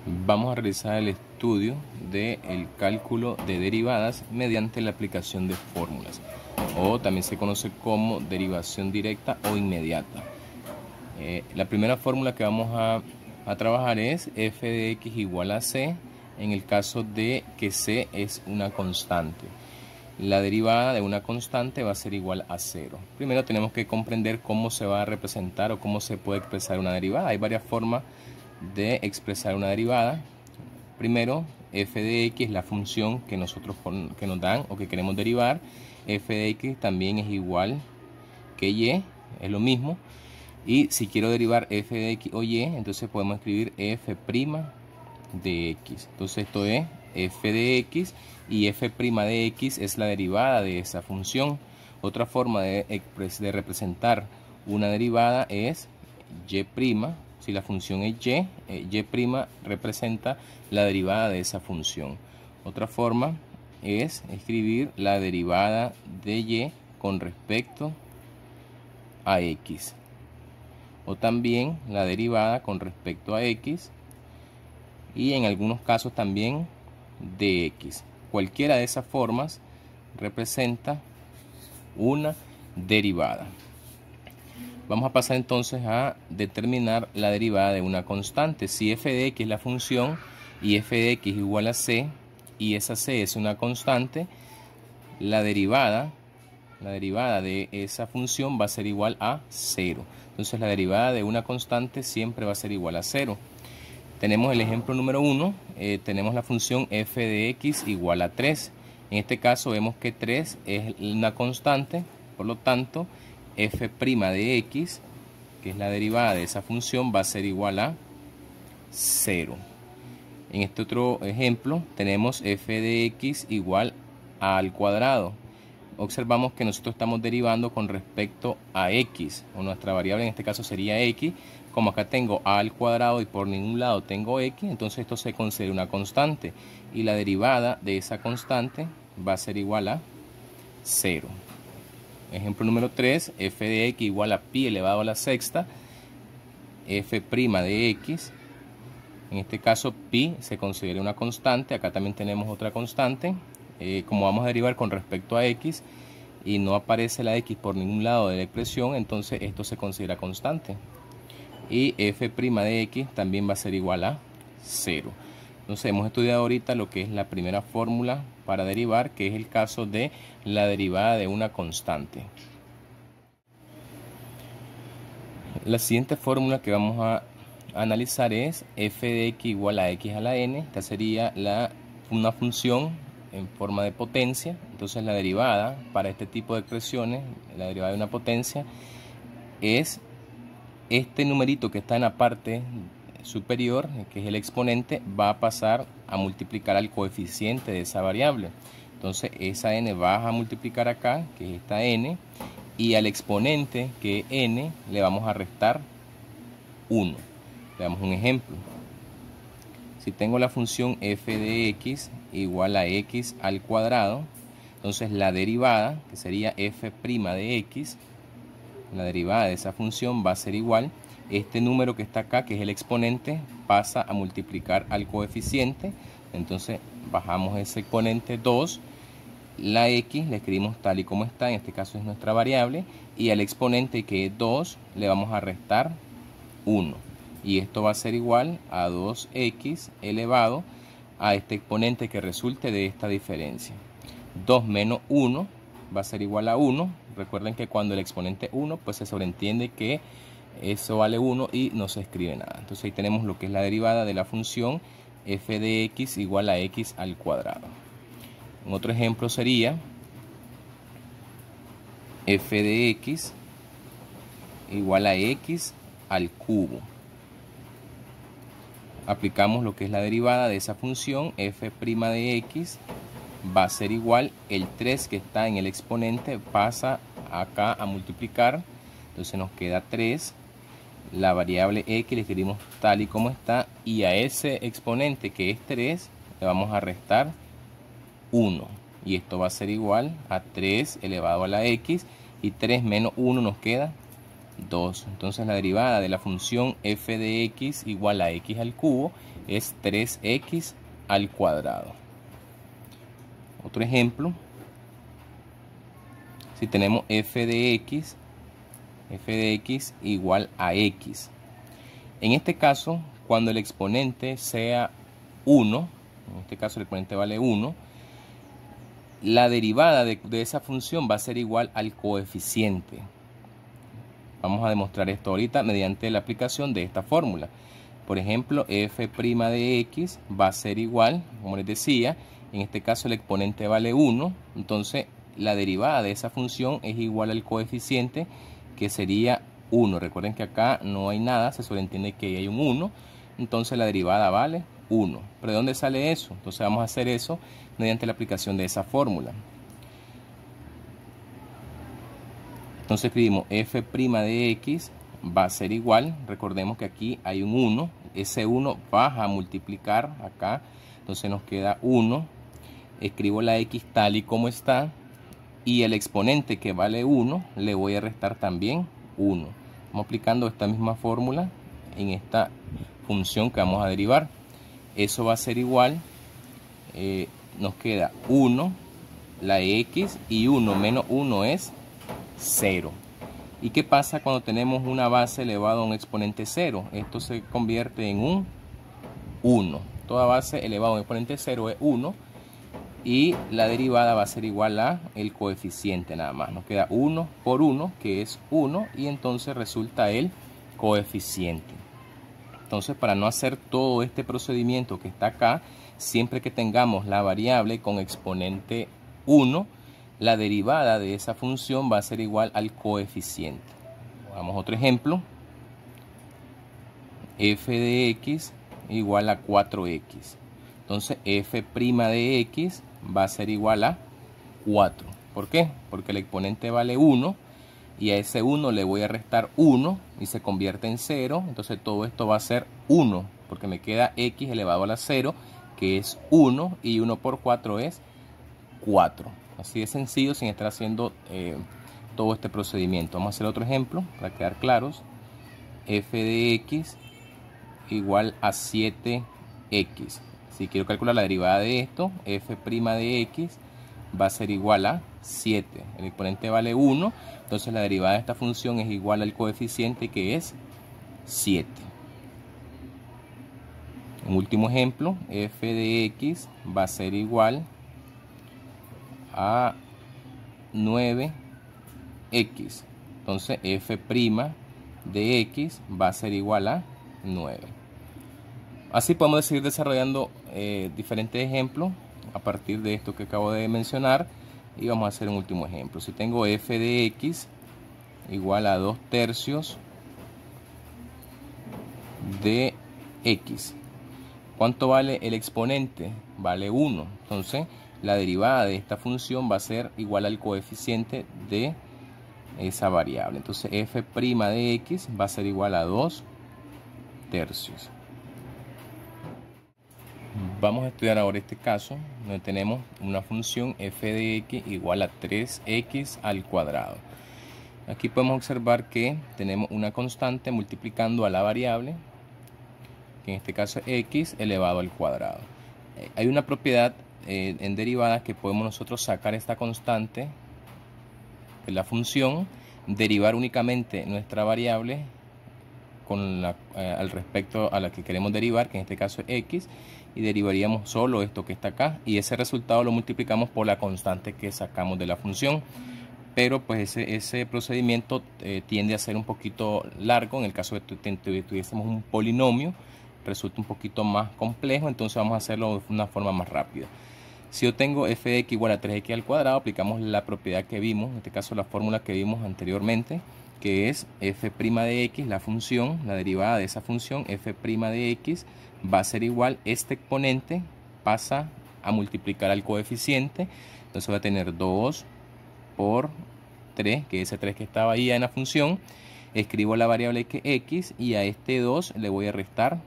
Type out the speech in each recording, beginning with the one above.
Vamos a realizar el estudio del cálculo de derivadas mediante la aplicación de fórmulas, o también se conoce como derivación directa o inmediata. La primera fórmula que vamos a trabajar es f de x igual a c, en el caso de que c es una constante. La derivada de una constante va a ser igual a 0. Primero tenemos que comprender cómo se va a representar o cómo se puede expresar una derivada. Hay varias formas de expresar una derivada. Primero, f de x es la función que nos dan o que queremos derivar. F de x también es igual que y, es lo mismo. Y si quiero derivar f de x o y, entonces podemos escribir f' de x. Entonces esto es f de x y f' de x es la derivada de esa función. Otra forma de representar una derivada es y'. Si la función es y representa la derivada de esa función. Otra forma es escribir la derivada de y con respecto a x. O también la derivada con respecto a x. Y en algunos casos también de x. Cualquiera de esas formas representa una derivada. Vamos a pasar entonces a determinar la derivada de una constante. Si f de x es la función y f de x igual a c y esa c es una constante, la derivada de esa función va a ser igual a 0. Entonces la derivada de una constante siempre va a ser igual a 0. Tenemos el ejemplo número 1, tenemos la función f de x igual a 3. En este caso vemos que 3 es una constante, por lo tanto f' de x, que es la derivada de esa función, va a ser igual a 0. En este otro ejemplo tenemos f de x igual a al cuadrado. Observamos que nosotros estamos derivando con respecto a x, o nuestra variable en este caso sería x. Como acá tengo a al cuadrado y por ningún lado tengo x, entonces esto se considera una constante. Y la derivada de esa constante va a ser igual a 0. Ejemplo número 3, f de x igual a pi elevado a la sexta. F' de x, en este caso pi se considera una constante. Acá también tenemos otra constante. Como vamos a derivar con respecto a x y no aparece la x por ningún lado de la expresión, entonces esto se considera constante. Y f' de x también va a ser igual a 0. Entonces hemos estudiado ahorita lo que es la primera fórmula para derivar, que es el caso de la derivada de una constante. La siguiente fórmula que vamos a analizar es f de x igual a x a la n. Esta sería una función en forma de potencia. Entonces la derivada para este tipo de expresiones, la derivada de una potencia, es este numerito que está en la parte superior, que es el exponente, va a pasar a multiplicar al coeficiente de esa variable. Entonces esa n va a multiplicar acá, que es esta n, y al exponente, que es n, le vamos a restar 1. Veamos un ejemplo. Si tengo la función f de x igual a x al cuadrado, entonces la derivada, que sería f' de x, la derivada de esa función va a ser igual. Este número que está acá, que es el exponente, pasa a multiplicar al coeficiente. Entonces bajamos ese exponente 2. La x la escribimos tal y como está, en este caso es nuestra variable. Y al exponente, que es 2, le vamos a restar 1. Y esto va a ser igual a 2x elevado a este exponente que resulte de esta diferencia. 2 menos 1 va a ser igual a 1. Recuerden que cuando el exponente es 1, pues se sobreentiende que eso vale 1 y no se escribe nada. Entonces ahí tenemos lo que es la derivada de la función f de x igual a x al cuadrado. Un otro ejemplo sería f de x igual a x al cubo. Aplicamos lo que es la derivada de esa función, f' de x va a ser igual, el 3 que está en el exponente pasa acá a multiplicar, entonces nos queda 3. La variable x le escribimos tal y como está, y a ese exponente, que es 3, le vamos a restar 1. Y esto va a ser igual a 3 elevado a la x, y 3 menos 1 nos queda 2. Entonces la derivada de la función f de x igual a x al cubo es 3x al cuadrado. Otro ejemplo, si tenemos f de x igual a x. En este caso, cuando el exponente sea 1, en este caso el exponente vale 1, la derivada de esa función va a ser igual al coeficiente. Vamos a demostrar esto ahorita mediante la aplicación de esta fórmula. Por ejemplo, f' de x va a ser igual, como les decía, en este caso el exponente vale 1, entonces la derivada de esa función es igual al coeficiente, que sería 1. Recuerden que acá no hay nada, se sobreentiende que hay un 1, entonces la derivada vale 1. ¿Pero de dónde sale eso? Entonces vamos a hacer eso mediante la aplicación de esa fórmula. Entonces escribimos f' de x va a ser igual, recordemos que aquí hay un 1, ese 1 baja a multiplicar acá, entonces nos queda 1, escribo la x tal y como está, y el exponente que vale 1 le voy a restar también 1. Estamos aplicando esta misma fórmula en esta función que vamos a derivar. Eso va a ser igual, nos queda 1, la x, y 1 menos 1 es 0. ¿Y qué pasa cuando tenemos una base elevada a un exponente 0? Esto se convierte en un 1. Toda base elevada a un exponente 0 es 1. Y la derivada va a ser igual a el coeficiente nada más. Nos queda 1 por 1, que es 1. Y entonces resulta el coeficiente. Entonces, para no hacer todo este procedimiento que está acá, siempre que tengamos la variable con exponente 1, la derivada de esa función va a ser igual al coeficiente. Vamos a otro ejemplo. F de x igual a 4x. Entonces f' de x va a ser igual a 4. ¿Por qué? Porque el exponente vale 1 y a ese 1 le voy a restar 1 y se convierte en 0. Entonces todo esto va a ser 1 porque me queda x elevado a la 0, que es 1, y 1 por 4 es 4. Así de sencillo, sin estar haciendo todo este procedimiento. Vamos a hacer otro ejemplo para quedar claros. F de x igual a 7x. Si quiero calcular la derivada de esto, f' de x va a ser igual a 7. El exponente vale 1, entonces la derivada de esta función es igual al coeficiente, que es 7. Un último ejemplo, f de x va a ser igual a 9x. Entonces f' de x va a ser igual a 9. Así podemos seguir desarrollando diferentes ejemplos a partir de esto que acabo de mencionar. Y vamos a hacer un último ejemplo. Si tengo f de x igual a 2/3 de x, ¿cuánto vale el exponente? Vale 1. Entonces la derivada de esta función va a ser igual al coeficiente de esa variable. Entonces f' de x va a ser igual a 2/3. Vamos a estudiar ahora este caso donde tenemos una función f de x igual a 3x al cuadrado. Aquí podemos observar que tenemos una constante multiplicando a la variable, que en este caso es x elevado al cuadrado. Hay una propiedad en derivadas que podemos nosotros sacar esta constante de la función, derivar únicamente nuestra variable con al respecto a la que queremos derivar, que en este caso es x, y derivaríamos solo esto que está acá, y ese resultado lo multiplicamos por la constante que sacamos de la función. Pero pues ese procedimiento tiende a ser un poquito largo. En el caso de que tuviésemos un polinomio, resulta un poquito más complejo, entonces vamos a hacerlo de una forma más rápida. Si yo tengo f de x igual a 3x al cuadrado, aplicamos la propiedad que vimos, en este caso la fórmula que vimos anteriormente, que es f' de x, la función, la derivada de esa función, f' de x, va a ser igual, este exponente pasa a multiplicar al coeficiente, entonces va a tener 2 por 3, que es ese 3 que estaba ahí en la función. Escribo la variable que x y a este 2 le voy a restar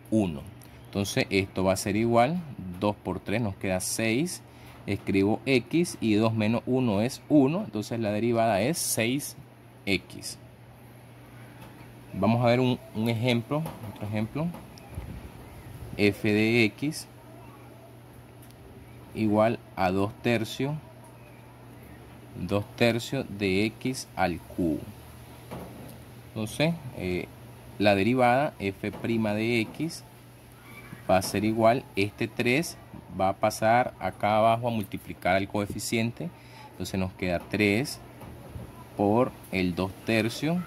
1. Entonces esto va a ser igual, 2 por 3 nos queda 6. Escribo x y 2 menos 1 es 1, entonces la derivada es 6x. x. Vamos a ver un ejemplo, otro ejemplo. F de x igual a 2 tercios de x al cubo. Entonces, la derivada f' de x va a ser igual, este 3 va a pasar acá abajo a multiplicar al coeficiente. Entonces nos queda 3 por el 2 tercios.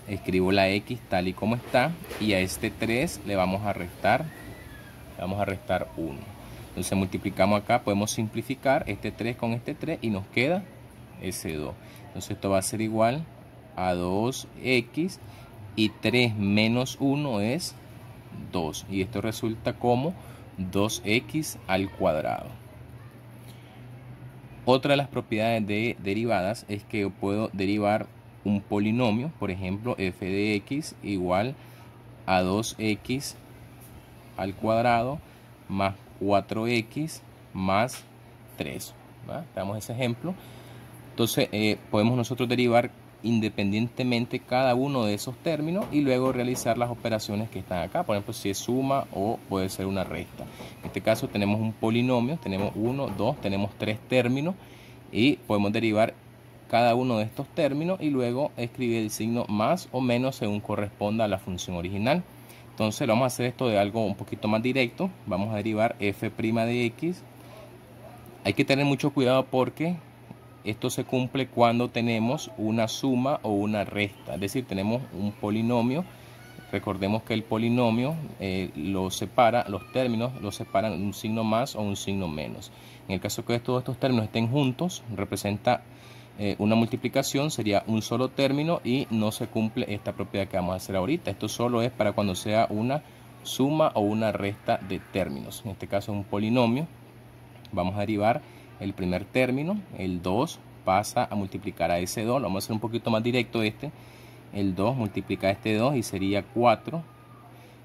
Escribo la x tal y como está, y a este 3 le vamos a restar 1. Entonces multiplicamos acá, podemos simplificar este 3 con este 3 y nos queda ese 2. Entonces esto va a ser igual a 2x, y 3 menos 1 es 2, y esto resulta como 2x al cuadrado. Otra de las propiedades de derivadas es que yo puedo derivar un polinomio, por ejemplo, f de x igual a 2x al cuadrado más 4x más 3. Damos ese ejemplo. Entonces podemos nosotros derivar independientemente cada uno de esos términos y luego realizar las operaciones que están acá. Por ejemplo, si es suma o puede ser una resta. En este caso tenemos un polinomio, tenemos 1, 2, tenemos 3 términos y podemos derivar cada uno de estos términos y luego escribir el signo más o menos según corresponda a la función original. Entonces vamos a hacer esto de algo un poquito más directo. Vamos a derivar f' de x. Hay que tener mucho cuidado porque esto se cumple cuando tenemos una suma o una resta, es decir, tenemos un polinomio. Recordemos que el polinomio lo separa, los términos los separan un signo más o un signo menos. En el caso que todos estos términos estén juntos, representa una multiplicación, sería un solo término y no se cumple esta propiedad que vamos a hacer ahorita. Esto solo es para cuando sea una suma o una resta de términos. En este caso es un polinomio. Vamos a derivar el primer término, el 2 pasa a multiplicar a ese 2, lo vamos a hacer un poquito más directo este. El 2 multiplica a este 2 y sería 4.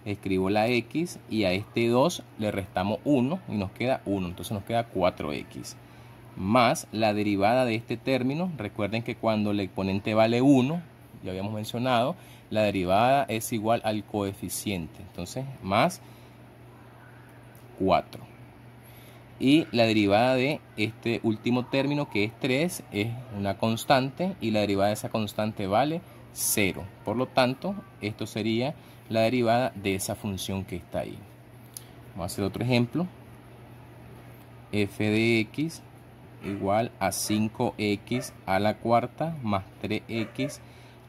Escribo la x y a este 2 le restamos 1 y nos queda 1. Entonces nos queda 4x. Más la derivada de este término. Recuerden que cuando el exponente vale 1, ya habíamos mencionado, la derivada es igual al coeficiente. Entonces, más 4. Y la derivada de este último término, que es 3, es una constante y la derivada de esa constante vale 0. Por lo tanto, esto sería la derivada de esa función que está ahí. Vamos a hacer otro ejemplo. F de x igual a 5x a la cuarta más 3x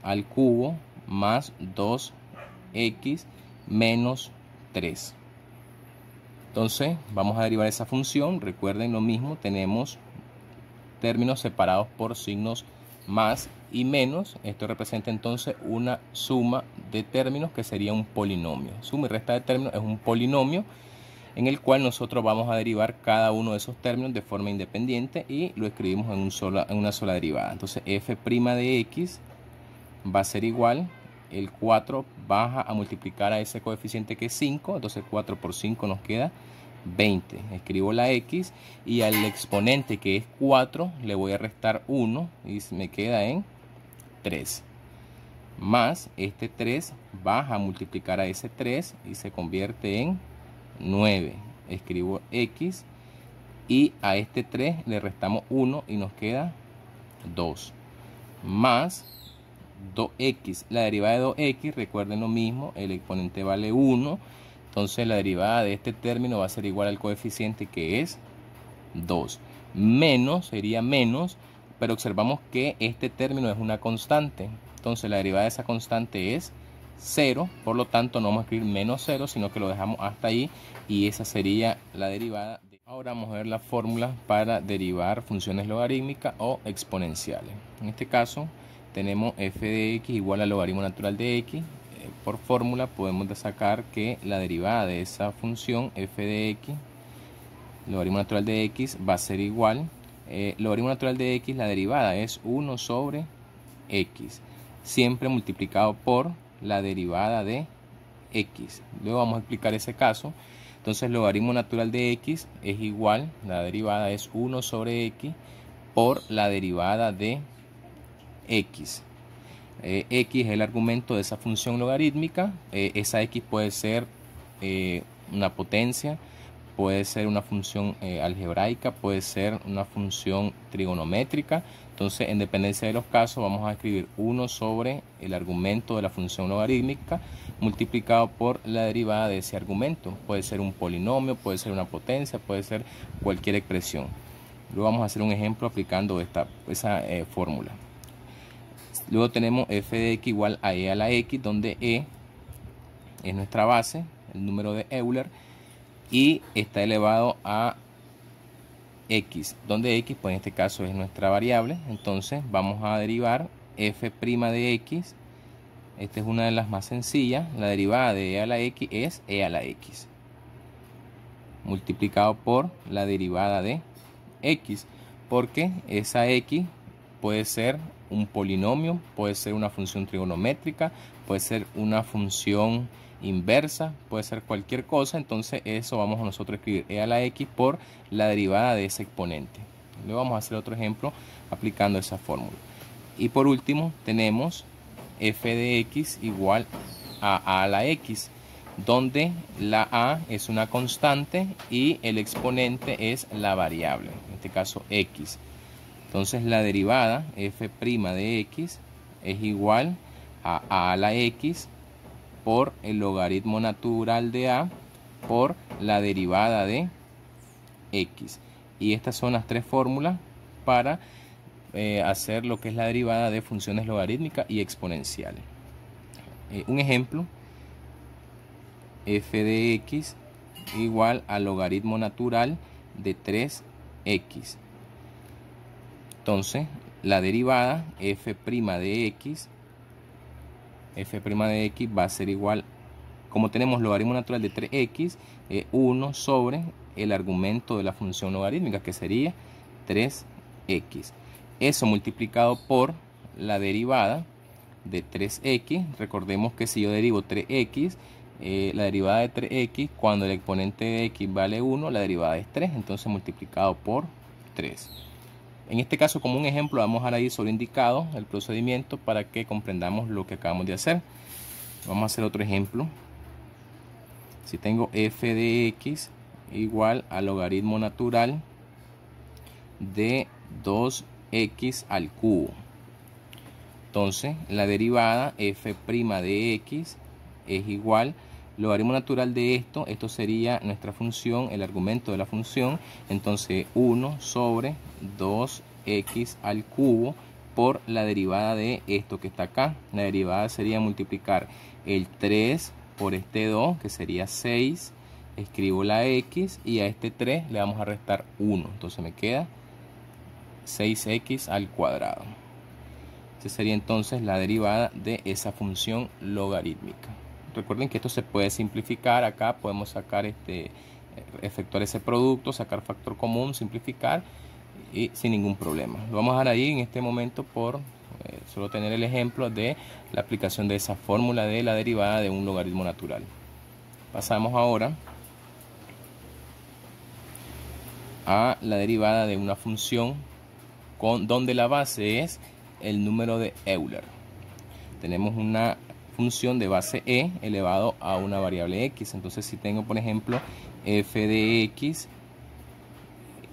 al cubo más 2x menos 3. Entonces vamos a derivar esa función. Recuerden lo mismo, tenemos términos separados por signos más y menos. Esto representa entonces una suma de términos que sería un polinomio. Suma y resta de términos es un polinomio en el cual nosotros vamos a derivar cada uno de esos términos de forma independiente y lo escribimos en una sola derivada. Entonces f' de x va a ser igual, el 4 baja a multiplicar a ese coeficiente que es 5, entonces 4 por 5 nos queda 20. Escribo la x y al exponente que es 4 le voy a restar 1 y me queda en 3. Más este 3 baja a multiplicar a ese 3 y se convierte en 9. Escribo x y a este 3 le restamos 1 y nos queda 2. Más 2x, la derivada de 2x, recuerden lo mismo, el exponente vale 1, entonces la derivada de este término va a ser igual al coeficiente que es 2. Menos, sería menos, pero observamos que este término es una constante, entonces la derivada de esa constante es 0, por lo tanto no vamos a escribir menos 0, sino que lo dejamos hasta ahí y esa sería la derivada. Ahora vamos a ver la fórmula para derivar funciones logarítmicas o exponenciales. En este caso tenemos f de x igual al logaritmo natural de x. Por fórmula podemos sacar que la derivada de esa función f de x, logaritmo natural de x, va a ser igual. Logaritmo natural de x, la derivada es 1 sobre x, siempre multiplicado por la derivada de x. Luego vamos a explicar ese caso. Entonces logaritmo natural de x es igual, la derivada es 1 sobre x por la derivada de x. X es el argumento de esa función logarítmica. Esa x puede ser una potencia, puede ser una función algebraica, puede ser una función trigonométrica. Entonces, en dependencia de los casos, vamos a escribir 1 sobre el argumento de la función logarítmica multiplicado por la derivada de ese argumento. Puede ser un polinomio, puede ser una potencia, puede ser cualquier expresión. Luego vamos a hacer un ejemplo aplicando esa fórmula. Luego tenemos f de x igual a e a la x, donde e es nuestra base, el número de Euler, y está elevado a x, donde x, pues en este caso es nuestra variable. Entonces vamos a derivar f' de x. Esta es una de las más sencillas. La derivada de e a la x es e a la x multiplicado por la derivada de x, porque esa x puede ser un polinomio, puede ser una función trigonométrica, puede ser una función inversa, puede ser cualquier cosa. Entonces eso vamos a nosotros escribir e a la x por la derivada de ese exponente. Luego vamos a hacer otro ejemplo aplicando esa fórmula. Y por último tenemos f de x igual a la x, donde la a es una constante y el exponente es la variable, en este caso x. Entonces la derivada f' de x es igual a la x por el logaritmo natural de a por la derivada de x. Y estas son las tres fórmulas para hacer lo que es la derivada de funciones logarítmicas y exponenciales. Un ejemplo: f de x igual al logaritmo natural de 3x. Entonces la derivada f' de x va a ser igual, como tenemos logaritmo natural de 3x, 1 sobre el argumento de la función logarítmica, que sería 3x. Eso multiplicado por la derivada de 3x. Recordemos que si yo derivo 3x, la derivada de 3x, cuando el exponente de x vale 1, la derivada es 3. Entonces multiplicado por 3. En este caso, como un ejemplo, vamos a dejar ahí sobreindicado el procedimiento para que comprendamos lo que acabamos de hacer. Vamos a hacer otro ejemplo. Si tengo f de x igual al logaritmo natural de 2x al cubo. Entonces la derivada f' de x es igual, logaritmo natural de esto sería nuestra función, el argumento de la función. Entonces 1 sobre 2x al cubo por la derivada de esto que está acá. La derivada sería multiplicar el 3 por este 2, que sería 6. Escribo la x y a este 3 le vamos a restar 1. Entonces me queda 6x al cuadrado. Esa sería entonces la derivada de esa función logarítmica. Recuerden que esto se puede simplificar. Acá podemos sacar efectuar ese producto, sacar factor común, simplificar y sin ningún problema. Lo vamos a dejar ahí en este momento por solo tener el ejemplo de la aplicación de esa fórmula de la derivada de un logaritmo natural. Pasamos ahora a la derivada de una función donde la base es el número de Euler. Tenemos una función de base e elevado a una variable x. Entonces si tengo, por ejemplo, f de x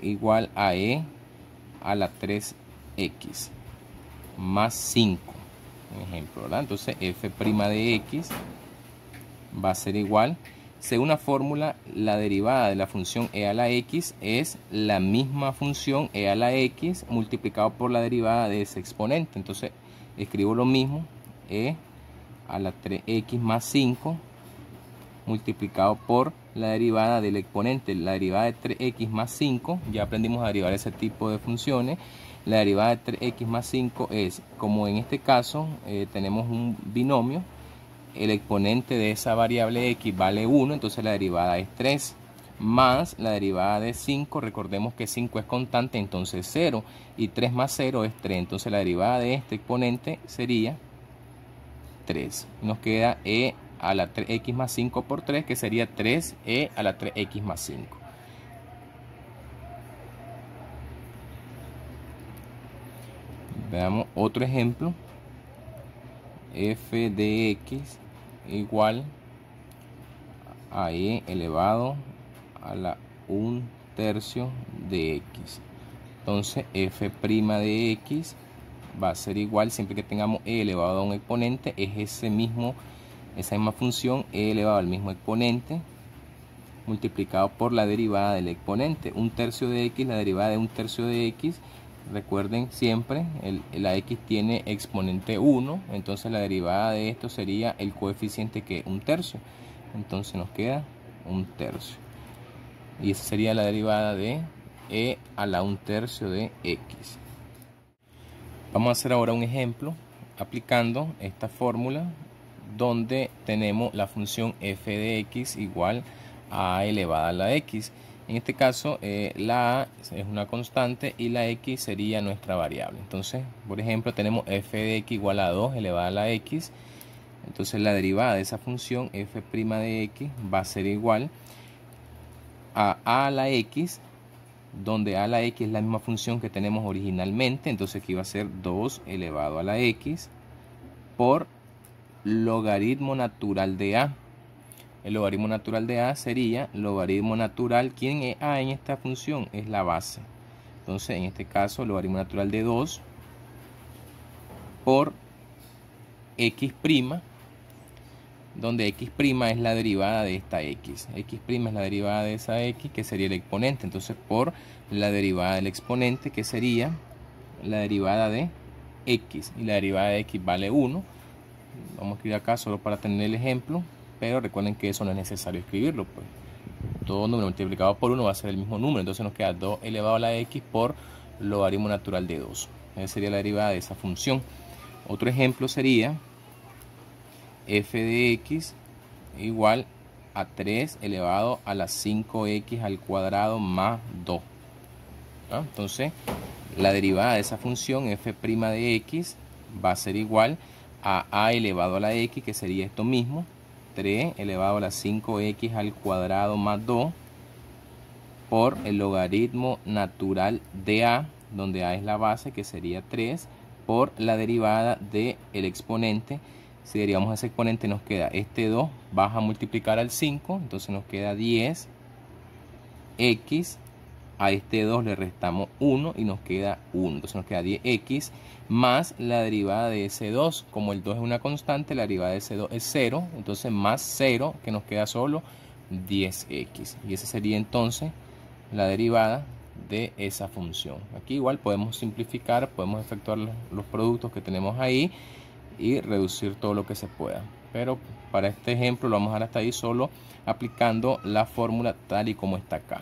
igual a e a la 3x más 5, un ejemplo, ¿verdad? Entonces f' de x va a ser igual, según la fórmula, la derivada de la función e a la x es la misma función e a la x multiplicado por la derivada de ese exponente. Entonces escribo lo mismo, e a la 3x más 5 multiplicado por la derivada del exponente. La derivada de 3x más 5, ya aprendimos a derivar ese tipo de funciones. La derivada de 3x más 5 es, como en este caso tenemos un binomio, el exponente de esa variable x vale 1, entonces la derivada es 3, más la derivada de 5, recordemos que 5 es constante, entonces 0, y 3 más 0 es 3, entonces la derivada de este exponente sería 3. Nos queda e a la 3x más 5 por 3, que sería 3e a la 3x más 5. Veamos otro ejemplo. F de x igual a e elevado a la 1/3 de x. Entonces f' de x va a ser igual, siempre que tengamos e elevado a un exponente, es esa misma función, e elevado al mismo exponente multiplicado por la derivada del exponente. 1/3 de x, la derivada de 1/3 de x. Recuerden siempre, la x tiene exponente 1, entonces la derivada de esto sería el coeficiente que 1/3. Entonces nos queda 1/3. Y esa sería la derivada de e a la 1/3 de x. Vamos a hacer ahora un ejemplo aplicando esta fórmula donde tenemos la función f de x igual a elevada a la x. En este caso la a es una constante y la x sería nuestra variable. Entonces, por ejemplo, tenemos f de x igual a 2 elevada a la x. Entonces la derivada de esa función f' de x va a ser igual a la x, donde a la x es la misma función que tenemos originalmente. Entonces aquí va a ser 2 elevado a la x por logaritmo natural de a. El logaritmo natural de a sería logaritmo natural. ¿Quién es a en esta función? Es la base. Entonces en este caso logaritmo natural de 2 por x', donde x' es la derivada de esta x. X' es la derivada de esa x, que sería el exponente. Entonces por la derivada del exponente, que sería la derivada de x. Y la derivada de x vale 1. Vamos a escribir acá solo para tener el ejemplo. Pero recuerden que eso no es necesario escribirlo, pues. Todo número multiplicado por 1 va a ser el mismo número. Entonces nos queda 2 elevado a la x por logaritmo natural de 2. Esa sería la derivada de esa función. Otro ejemplo sería f de x igual a 3 elevado a la 5x al cuadrado más 2. Entonces la derivada de esa función f' de x va a ser igual a elevado a la x, que sería esto mismo, 3 elevado a la 5x al cuadrado más 2 por el logaritmo natural de a, donde a es la base, que sería 3, por la derivada del exponente. Si derivamos ese exponente nos queda este 2, baja a multiplicar al 5, entonces nos queda 10x. A este 2 le restamos 1 y nos queda 1. Entonces nos queda 10x más la derivada de ese 2. Como el 2 es una constante, la derivada de ese 2 es 0. Entonces más 0, que nos queda solo 10x. Y esa sería entonces la derivada de esa función. Aquí igual podemos simplificar, podemos efectuar los productos que tenemos ahí y reducir todo lo que se pueda. Pero para este ejemplo lo vamos a dejar hasta ahí, solo aplicando la fórmula tal y como está acá.